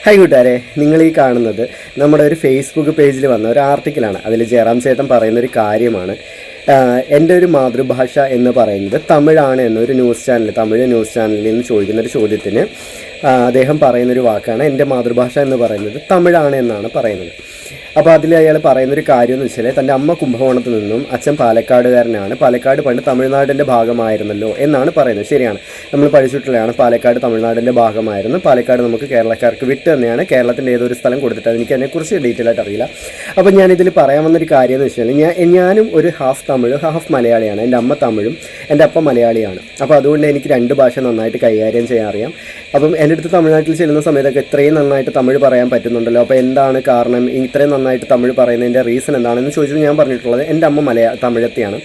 Hi കൂട്ടുകാരെ, നിങ്ങൾ ഈ കാണുന്നത് നമ്മുടെ ഒരു ഫേസ്ബുക്ക് പേജിൽ വന്ന ഒരു ആർട്ടിക്കിളാണ്. അതിൽ ജയറാം ചേട്ടൻ പറയുന്നൊരു കാര്യമാണ്, എൻ്റെ ഒരു മാതൃഭാഷ എന്ന് പറയുന്നത് തമിഴാണ് എന്നൊരു തമിഴ് ന്യൂസ് ചാനലിൽ നിന്ന് ചോദിക്കുന്നൊരു ചോദ്യത്തിന് അദ്ദേഹം പറയുന്നൊരു വാക്കാണ് എൻ്റെ മാതൃഭാഷ എന്ന് പറയുന്നത് തമിഴാണ് എന്നാണ് പറയുന്നത്. അപ്പോൾ അതിൽ അയാൾ പറയുന്നൊരു കാര്യം എന്ന് വെച്ചാൽ തൻ്റെ അമ്മ കുംഭകോണത്ത് നിന്നും അച്ഛൻ പാലക്കാടുകാരനാണ്, പാലക്കാട് പണ്ട് തമിഴ്നാടിൻ്റെ ഭാഗമായിരുന്നല്ലോ എന്നാണ് പറയുന്നത്. ശരിയാണ്, നമ്മൾ പഠിച്ചിട്ടുള്ളതാണ്. പാലക്കാട് തമിഴ്നാടിൻ്റെ ഭാഗമായിരുന്നു. പാലക്കാട് നമുക്ക് കേരളക്കാർക്ക് വിട്ട് തന്നെയാണ്. കേരളത്തിൻ്റെ ഏതൊരു സ്ഥലം കൊടുത്തിട്ടാണ്, എനിക്ക് അതിനെക്കുറിച്ച് ഡീറ്റെയിൽ ആയിട്ട് അറിയില്ല. അപ്പോൾ ഞാനിതിൽ പറയാൻ വന്നൊരു കാര്യം എന്ന് വെച്ചാൽ ഞാനും ഒരു ഹാഫ് തമിഴ് ഹാഫ് മലയാളിയാണ്. എൻ്റെ അമ്മ തമിഴും എൻ്റെ അപ്പ മലയാളിയാണ്. അപ്പോൾ അതുകൊണ്ട് എനിക്ക് രണ്ട് ഭാഷ നന്നായിട്ട് കൈകാര്യം ചെയ്യാൻ അറിയാം. അപ്പം എൻ്റെ അടുത്ത് തമിഴ്നാട്ടിൽ ചെല്ലുന്ന സമയത്തൊക്കെ ഇത്രയും നന്നായിട്ട് തമിഴ് പറയാൻ പറ്റുന്നുണ്ടല്ലോ, അപ്പോൾ എന്താണ് കാരണം, ഇത്രയും നന്നായിട്ട് തമിഴ് പറയുന്നതിൻ്റെ റീസൺ എന്താണെന്ന് ചോദിച്ചപ്പോൾ ഞാൻ പറഞ്ഞിട്ടുള്ളത് എൻ്റെ അമ്മ തമിഴത്തെയാണ്,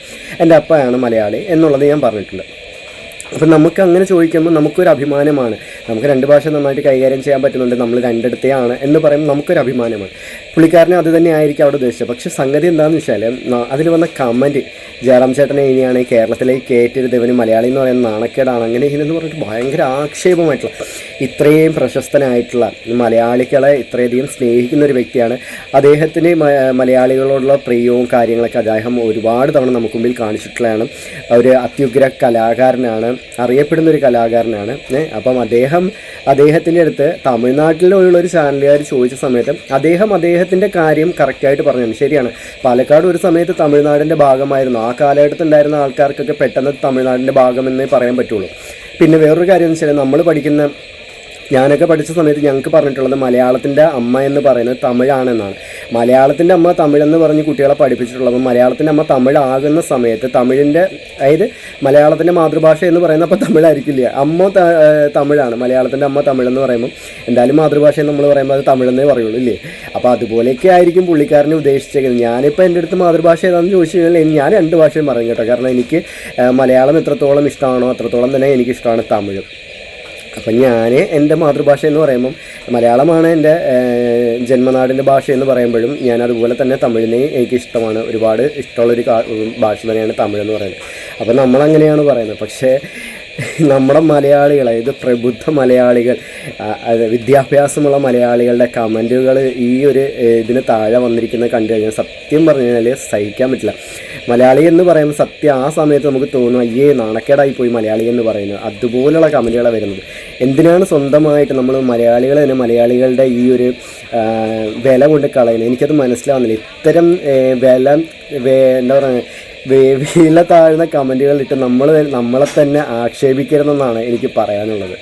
എൻ്റെ അപ്പയാണ് മലയാളി എന്നുള്ളത് ഞാൻ പറഞ്ഞിട്ടുണ്ട്. അപ്പം നമുക്ക് അങ്ങനെ ചോദിക്കുമ്പോൾ നമുക്കൊരു അഭിമാനമാണ്. നമുക്ക് രണ്ട് ഭാഷ നന്നായിട്ട് കൈകാര്യം ചെയ്യാൻ പറ്റുന്നുണ്ട്, നമ്മൾ രണ്ടിടത്തെയാണ് എന്ന് പറയുമ്പോൾ നമുക്കൊരു അഭിമാനമാണ്. പുള്ളിക്കാരനെ അത് തന്നെ ആയിരിക്കും അവിടെ ഉദ്ദേശിച്ചത്. പക്ഷേ സംഗതി എന്താണെന്ന് വെച്ചാൽ അതിൽ വന്ന കമൻറ്റ്, ജയറാം ചേട്ടനെ ഇനിയാണ് കേരളത്തിലേക്ക് കയറ്റരുത്, ഇവന് മലയാളി എന്ന് പറയുന്ന നാണക്കേടാണ്, അങ്ങനെ ഇതെന്ന് പറഞ്ഞിട്ട് ഭയങ്കര ആക്ഷേപമായിട്ടുള്ള, ഇത്രയും പ്രശസ്തനായിട്ടുള്ള മലയാളികളെ ഇത്രയധികം സ്നേഹിക്കുന്ന ഒരു വ്യക്തിയാണ്. അദ്ദേഹത്തിന് മലയാളികളോടുള്ള പ്രിയവും കാര്യങ്ങളൊക്കെ അദ്ദേഹം ഒരുപാട് തവണ നമുക്ക് മുമ്പിൽ കാണിച്ചിട്ടുള്ളതാണ്. ഒരു അത്യുഗ്ര കലാകാരനാണ്, അറിയപ്പെടുന്നൊരു കലാകാരനാണ്. അപ്പം അദ്ദേഹത്തിൻ്റെ അടുത്ത് തമിഴ്നാട്ടിലുള്ളൊരു ചാനലുകാർ ചോദിച്ച സമയത്ത് അദ്ദേഹത്തിൻ്റെ കാര്യം കറക്റ്റായിട്ട് പറഞ്ഞു. ശരിയാണ്, പാലക്കാട് ഒരു സമയത്ത് തമിഴ്നാടിൻ്റെ ഭാഗമായിരുന്നു. ആ കാലഘട്ടത്തിൽ ഉണ്ടായിരുന്ന ആൾക്കാർക്കൊക്കെ പെട്ടെന്ന് തമിഴ്നാടിൻ്റെ ഭാഗമെന്നേ പറയാൻ പറ്റുള്ളൂ. പിന്നെ വേറൊരു കാര്യം എന്ന് വെച്ചാൽ ഞാനൊക്കെ പഠിച്ച സമയത്ത് ഞങ്ങൾക്ക് പറഞ്ഞിട്ടുള്ളത് മലയാളത്തിൻ്റെ അമ്മ എന്ന് പറയുന്നത് തമിഴാണെന്നാണ്. മലയാളത്തിൻ്റെ അമ്മ തമിഴെന്ന് പറഞ്ഞ് കുട്ടികളെ പഠിപ്പിച്ചിട്ടുള്ളത്. മലയാളത്തിൻ്റെ അമ്മ തമിഴാകുന്ന സമയത്ത് തമിഴിൻ്റെ, അതായത് മലയാളത്തിൻ്റെ മാതൃഭാഷ എന്ന് പറയുന്നത് അപ്പോൾ തമിഴായിരിക്കില്ല, അമ്മ തമിഴാണ്. മലയാളത്തിൻ്റെ അമ്മ തമിഴെന്ന് പറയുമ്പോൾ എന്തായാലും മാതൃഭാഷ നമ്മൾ പറയുമ്പോൾ അത് തമിഴെന്നേ പറയുള്ളൂ ഇല്ലേ. അപ്പോൾ അതുപോലെയൊക്കെ ആയിരിക്കും പുള്ളിക്കാരനെ ഉദ്ദേശിച്ചേക്കുന്നത്. ഞാനിപ്പോൾ എൻ്റെ അടുത്ത് മാതൃഭാഷ ഏതാണെന്ന് ചോദിച്ചു കഴിഞ്ഞാൽ ഞാൻ രണ്ട് ഭാഷയും പറയും കേട്ടോ. കാരണം എനിക്ക് മലയാളം എത്രത്തോളം ഇഷ്ടമാണോ അത്രത്തോളം തന്നെ എനിക്കിഷ്ടമാണ് തമിഴ്. അപ്പം ഞാൻ എൻ്റെ മാതൃഭാഷ എന്ന് പറയുമ്പം മലയാളമാണ് എൻ്റെ ജന്മനാടിൻ്റെ ഭാഷ എന്ന് പറയുമ്പോഴും ഞാൻ അതുപോലെ തന്നെ തമിഴിനെ എനിക്കിഷ്ടമാണ്. ഒരുപാട് ഇഷ്ടമുള്ളൊരു ഭാഷ തന്നെയാണ് തമിഴെന്ന് പറയുന്നത്. അപ്പം നമ്മളങ്ങനെയാണ് പറയുന്നത്. പക്ഷേ നമ്മുടെ മലയാളികൾ, ഇത് പ്രബുദ്ധ മലയാളികൾ, വിദ്യാഭ്യാസമുള്ള മലയാളികളുടെ കമൻറ്റുകൾ ഈ ഒരു ഇതിന് താഴെ വന്നിരിക്കുന്ന കണ്ടു കഴിഞ്ഞാൽ സത്യം പറഞ്ഞു കഴിഞ്ഞാൽ സഹിക്കാൻ പറ്റില്ല. മലയാളി എന്ന് പറയുമ്പോൾ സത്യം ആ സമയത്ത് നമുക്ക് തോന്നും, അയ്യേ നാണക്കേടായി പോയി മലയാളി എന്ന് പറയുന്നത്. അതുപോലുള്ള കമൻറ്റുകളാണ് വരുന്നത്. എന്തിനാണ് സ്വന്തമായിട്ട് നമ്മൾ മലയാളികൾ തന്നെ മലയാളികളുടെ ഈ ഒരു വില കൊണ്ട് കളയുന്നത്? എനിക്കത് മനസ്സിലാവുന്നില്ല. ഇത്തരം എന്താ പറയുക, വില താഴ്ന്ന കമൻറ്റുകളിട്ട് നമ്മളെ തന്നെ ആക്ഷേപിക്കരുതെന്നാണ് എനിക്ക് പറയാനുള്ളത്.